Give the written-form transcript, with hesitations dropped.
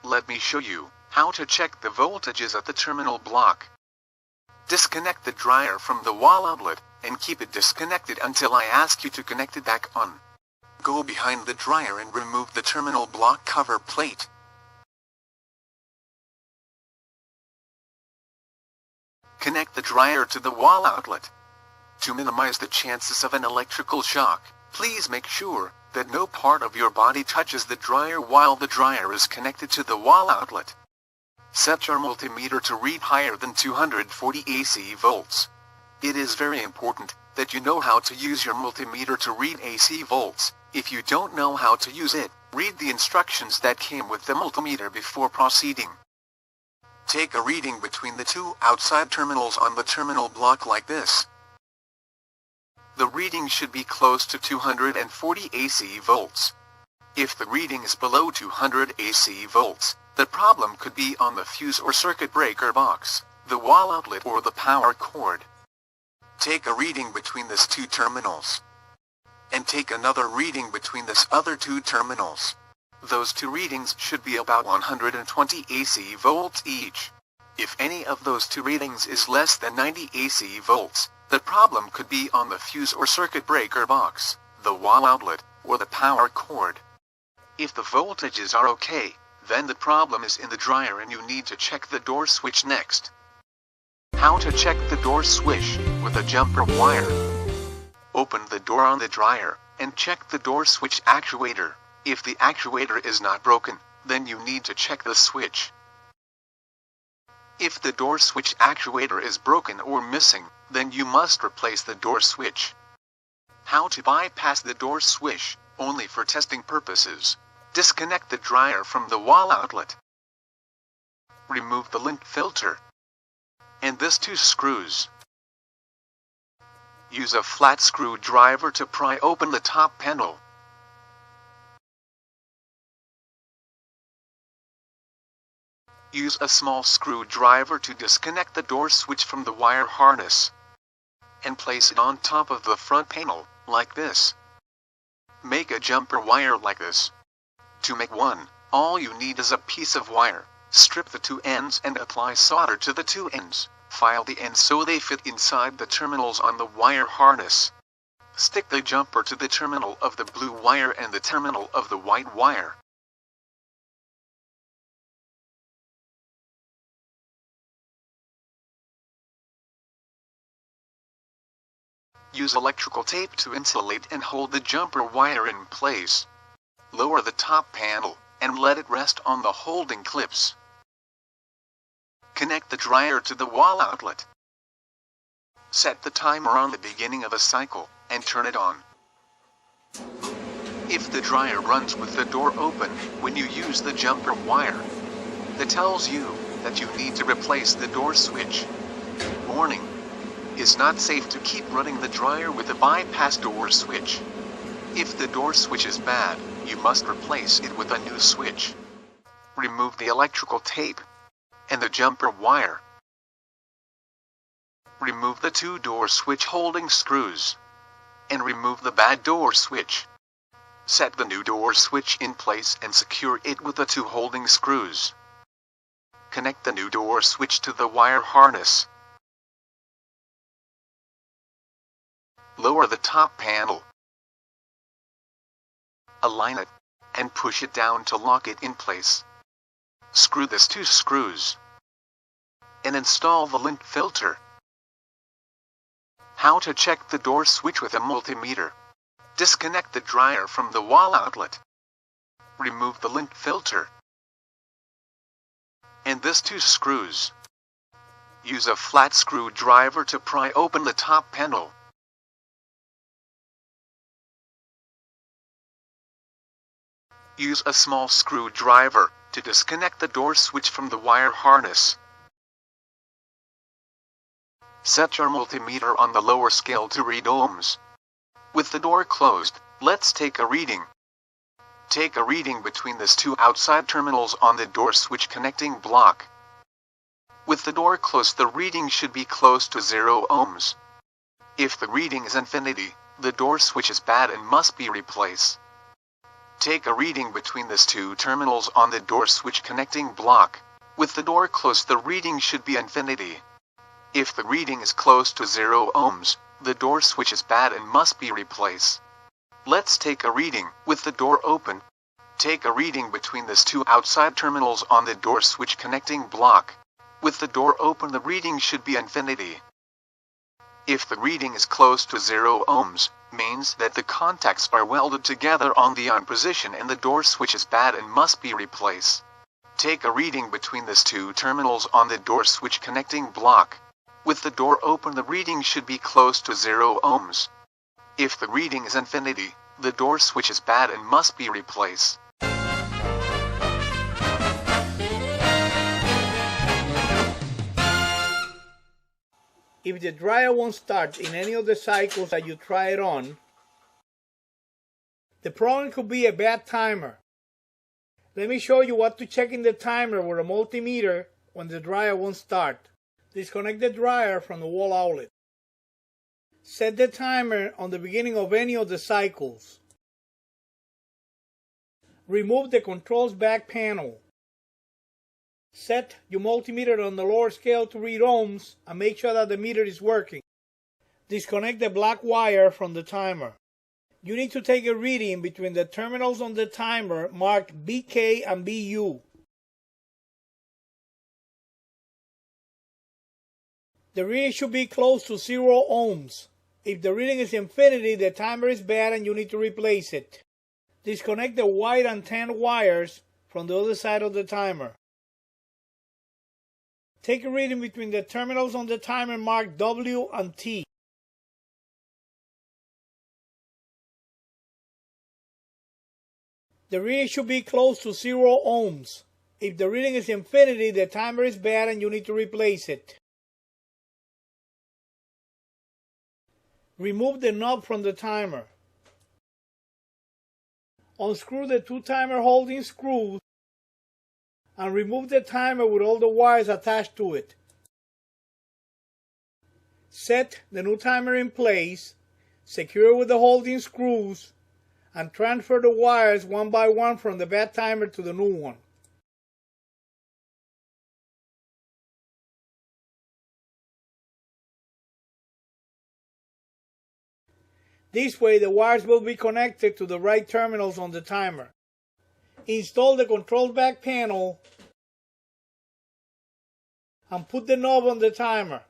Let me show you how to check the voltages at the terminal block. Disconnect the dryer from the wall outlet, and keep it disconnected until I ask you to connect it back on. Go behind the dryer and remove the terminal block cover plate. Connect the dryer to the wall outlet. To minimize the chances of an electrical shock, please make sure that no part of your body touches the dryer while the dryer is connected to the wall outlet. Set your multimeter to read higher than 240 AC volts. It is very important that you know how to use your multimeter to read AC volts. If you don't know how to use it, read the instructions that came with the multimeter before proceeding. Take a reading between the two outside terminals on the terminal block like this. The reading should be close to 240 AC volts. If the reading is below 200 AC volts, the problem could be on the fuse or circuit breaker box, the wall outlet or the power cord. Take a reading between these two terminals. And take another reading between these other two terminals. Those two readings should be about 120 AC volts each. If any of those two readings is less than 90 AC volts, the problem could be on the fuse or circuit breaker box, the wall outlet, or the power cord. If the voltages are okay, then the problem is in the dryer and you need to check the door switch next. How to check the door switch with a jumper wire. Open the door on the dryer and check the door switch actuator. If the actuator is not broken, then you need to check the switch. If the door switch actuator is broken or missing, then you must replace the door switch. How to bypass the door switch, only for testing purposes. Disconnect the dryer from the wall outlet. Remove the lint filter. And these two screws. Use a flat screwdriver to pry open the top panel. Use a small screwdriver to disconnect the door switch from the wire harness. And place it on top of the front panel, like this. Make a jumper wire like this. To make one, all you need is a piece of wire. Strip the two ends and apply solder to the two ends. File the ends so they fit inside the terminals on the wire harness. Stick the jumper to the terminal of the blue wire and the terminal of the white wire. Use electrical tape to insulate and hold the jumper wire in place. Lower the top panel, and let it rest on the holding clips. Connect the dryer to the wall outlet. Set the timer on the beginning of a cycle, and turn it on. If the dryer runs with the door open when you use the jumper wire, that tells you that you need to replace the door switch. Warning: it's not safe to keep running the dryer with a bypass door switch. If the door switch is bad, you must replace it with a new switch. Remove the electrical tape and the jumper wire. Remove the two door switch holding screws and remove the bad door switch. Set the new door switch in place and secure it with the two holding screws. Connect the new door switch to the wire harness. Lower the top panel. Align it, and push it down to lock it in place. Screw these two screws. And install the lint filter. How to check the door switch with a multimeter. Disconnect the dryer from the wall outlet. Remove the lint filter. And these two screws. Use a flat screwdriver to pry open the top panel. Use a small screwdriver to disconnect the door switch from the wire harness. Set your multimeter on the lower scale to read ohms. With the door closed, let's take a reading. Take a reading between these two outside terminals on the door switch connecting block. With the door closed, the reading should be close to 0 ohms. If the reading is infinity, the door switch is bad and must be replaced. Take a reading between these two terminals on the door switch connecting block. With the door closed, the reading should be infinity. If the reading is close to 0 ohms, the door switch is bad and must be replaced. Let's take a reading with the door open. Take a reading between these two outside terminals on the door switch connecting block. With the door open, the reading should be infinity. If the reading is close to 0 ohms, means that the contacts are welded together on the on position and the door switch is bad and must be replaced. Take a reading between these two terminals on the door switch connecting block. With the door open, the reading should be close to 0 ohms. If the reading is infinity, the door switch is bad and must be replaced. If the dryer won't start in any of the cycles that you try it on, the problem could be a bad timer. Let me show you what to check in the timer with a multimeter when the dryer won't start. Disconnect the dryer from the wall outlet. Set the timer on the beginning of any of the cycles. Remove the controls back panel. Set your multimeter on the lower scale to read ohms and make sure that the meter is working. Disconnect the black wire from the timer. You need to take a reading between the terminals on the timer marked BK and BU. The reading should be close to 0 ohms. If the reading is infinity, the timer is bad and you need to replace it. Disconnect the white and tan wires from the other side of the timer. Take a reading between the terminals on the timer marked W and T. The reading should be close to 0 ohms. If the reading is infinity, the timer is bad and you need to replace it. Remove the knob from the timer. Unscrew the two timer holding screws and remove the timer with all the wires attached to it. Set the new timer in place, secure with the holding screws, and transfer the wires one by one from the bad timer to the new one. This way the wires will be connected to the right terminals on the timer. Install the control back panel and put the knob on the timer.